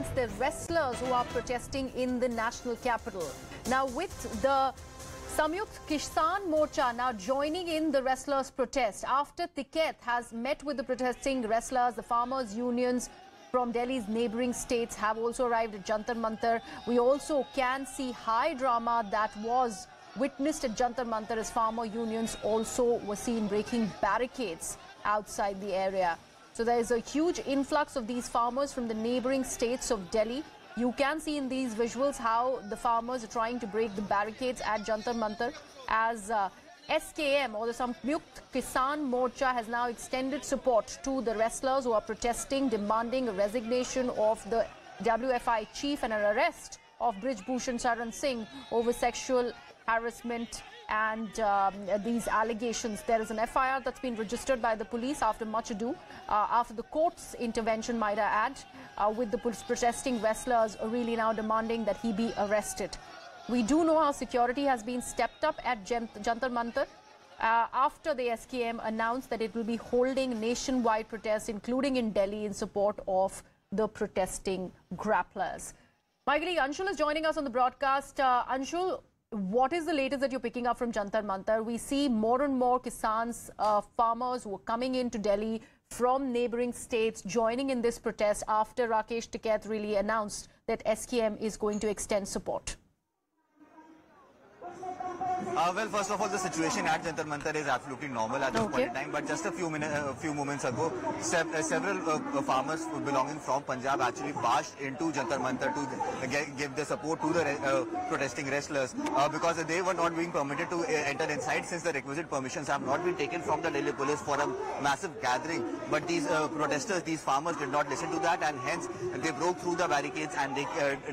against the wrestlers who are protesting in the national capital. Now, with the Samyukta Kisan Morcha now joining in the wrestlers' protest after Tiket has met with the protesting wrestlers, the farmers' unions from Delhi's neighbouring states have also arrived at Jantar Mantar. We also can see high drama that was witnessed at Jantar Mantar as farmer unions also were seen breaking barricades outside the area. So there is a huge influx of these farmers from the neighbouring states of Delhi. You can see in these visuals how the farmers are trying to break the barricades at Jantar Mantar as SKM or the Samyukta Kisan Morcha has now extended support to the wrestlers who are protesting, demanding a resignation of the WFI chief and an arrest of Brij Bhushan Sharan Singh over sexual harassment and these allegations. There is an FIR that's been registered by the police after much ado, after the court's intervention, might I add, with the police protesting wrestlers really now demanding that he be arrested. We do know how security has been stepped up at Jantar Mantar after the SKM announced that it will be holding nationwide protests, including in Delhi, in support of the protesting grapplers. My colleague Anshul is joining us on the broadcast. Anshul, what is the latest that you're picking up from Jantar Mantar? We see more and more Kisans, farmers who are coming into Delhi from neighbouring states joining in this protest after Rakesh Tiket really announced that SKM is going to extend support. Well, first of all, the situation at Jantar Mantar is absolutely normal at this point in time. But just a few moments ago, several farmers belonging from Punjab actually marched into Jantar Mantar to give the support to the protesting wrestlers because they were not being permitted to enter inside since the requisite permissions have not been taken from the Delhi police for a massive gathering. But these protesters, these farmers did not listen to that, and hence they broke through the barricades and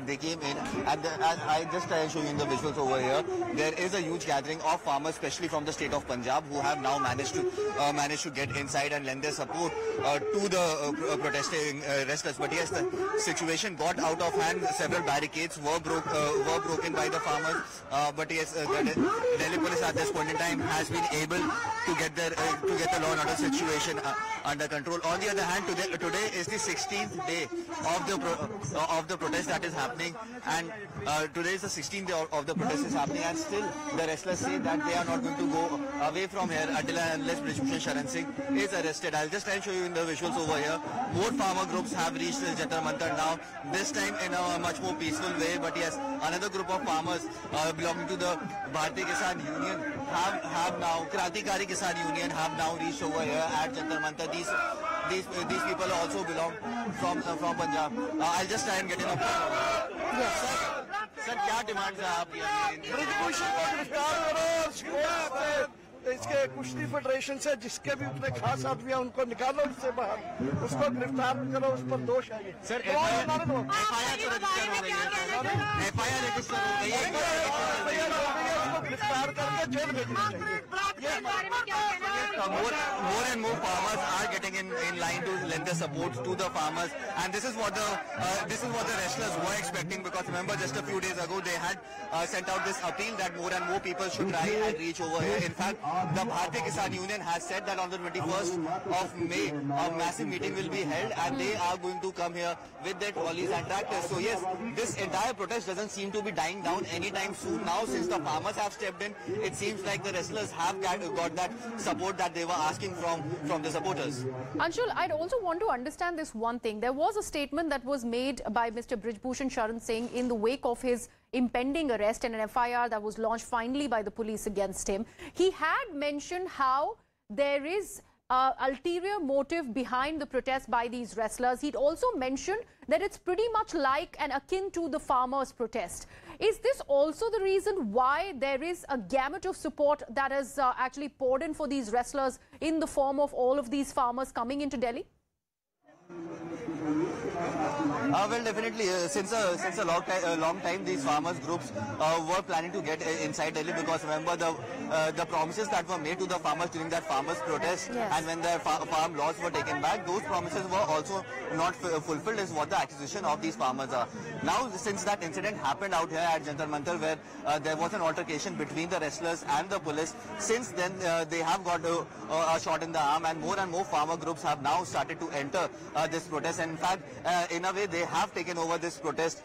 they came in. And I just show you in the visuals over here. There is a huge gathering of farmers, especially from the state of Punjab, who have now managed to get inside and lend their support to the protesting wrestlers. But yes, the situation got out of hand. Several barricades were broken by the farmers. But yes, the Delhi police at this point in time has been able to get the law and order situation under control. On the other hand, today is the 16th day of the protest that is happening, and today is the 16th day of the protest is happening, and still the wrestlers say that they are not going to go away from here until and unless Brij Bhushan Sharan Singh is arrested. I'll just try and show you in the visuals over here. More farmer groups have reached Jantar Mantar now, this time in a much more peaceful way. But yes, another group of farmers belonging to the Bharatiya Kisan Union have now, Krantikari Kisan Union have now reached over here at Jantar Mantar. These people also belong from Punjab. I'll just try and get in a Yes. Sir क्या demand है आपकी? Bridge Bhushan को गिरफ्तार करो, इसके कुश्ती federation से जिसके भी उतने खास आदमी हैं उनको निकालो उससे बाहर, उसको गिरफ्तार करो, उस पर दोष है। सर एफआईआर रजिस्टर हो गई है, एफआईआर रजिस्टर हो गई है, उसको गिरफ्तार करके जेल भेजना चाहिए। More and more farmers are getting in line to lend their support to the farmers, and this is what the wrestlers were expecting, because remember just a few days ago they had sent out this appeal that more and more people should try and reach over here. In fact, the Bharatiya Kisan Union has said that on the 21st of May a massive meeting will be held, and they are going to come here with their trolleys and tractors. So yes, this entire protest doesn't seem to be dying down anytime soon. Now since the farmers have stepped in, it seems like the wrestlers have got that support that they were asking from the supporters. Anshul, I'd also want to understand this one thing. There was a statement that was made by Mr. Brij Bhushan Sharan Singh in the wake of his impending arrest and an FIR that was launched finally by the police against him. He had mentioned how there is ulterior motive behind the protest by these wrestlers. He'd also mentioned that it's pretty much like and akin to the farmers' protest. Is this also the reason why there is a gamut of support that is actually poured in for these wrestlers in the form of all of these farmers coming into Delhi? Well, definitely, since a long time, these farmers groups were planning to get inside Delhi, because remember the promises that were made to the farmers during that farmers protest, yes, and when the farm laws were taken back, those promises were also not fulfilled, is what the accusation of these farmers are. Now, since that incident happened out here at Jantar Mantar, where there was an altercation between the wrestlers and the police, since then they have got a shot in the arm, and more farmer groups have now started to enter this protest, and in fact, in a way, they have taken over this protest.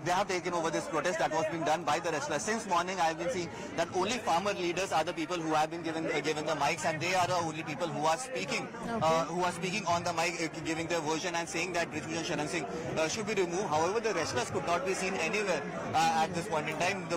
They have taken over this protest that was being done by the wrestlers. Since morning, I have been seeing that only farmer leaders are the people who have been given the mics, and they are the only people who are speaking, on the mic, giving their version and saying that Brij Bhushan Sharan Singh should be removed. However, the wrestlers could not be seen anywhere at this point in time.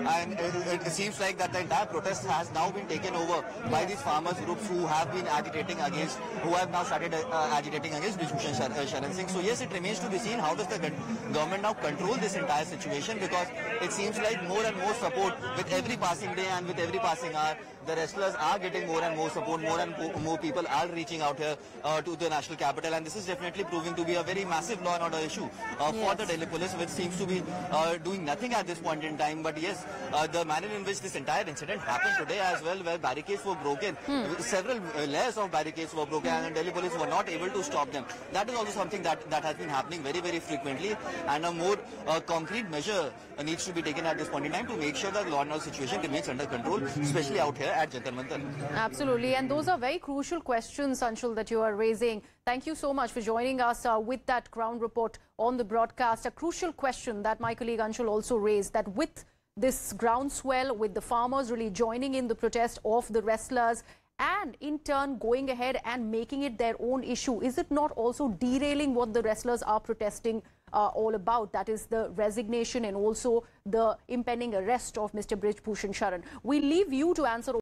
And it seems like that the entire protest has now been taken over by these farmers groups who have been agitating against, who have now started agitating against Brij Bhushan Sharan Singh. So yes, it remains to be seen how does the government now control this entire situation, because it seems like more and more support with every passing day and with every passing hour. The wrestlers are getting more and more support, more and more people are reaching out here to the national capital, and this is definitely proving to be a very massive law and order issue for the Delhi police, which seems to be doing nothing at this point in time. But yes, the manner in which this entire incident happened today as well, where barricades were broken, several layers of barricades were broken, and the Delhi police were not able to stop them. That is also something that has been happening very, very frequently, and a more concrete measure needs to be taken at this point in time to make sure that the law and order situation remains under control, especially out here at Jantar Mantar. Absolutely, and those are very crucial questions, Anshul, that you are raising. Thank you so much for joining us with that ground report on the broadcast. A crucial question that my colleague Anshul also raised, that with this groundswell, with the farmers really joining in the protest of the wrestlers and in turn going ahead and making it their own issue, is it not also derailing what the wrestlers are protesting all about? That is the resignation and also the impending arrest of Mr. Brij Bhushan Sharan. We leave you to answer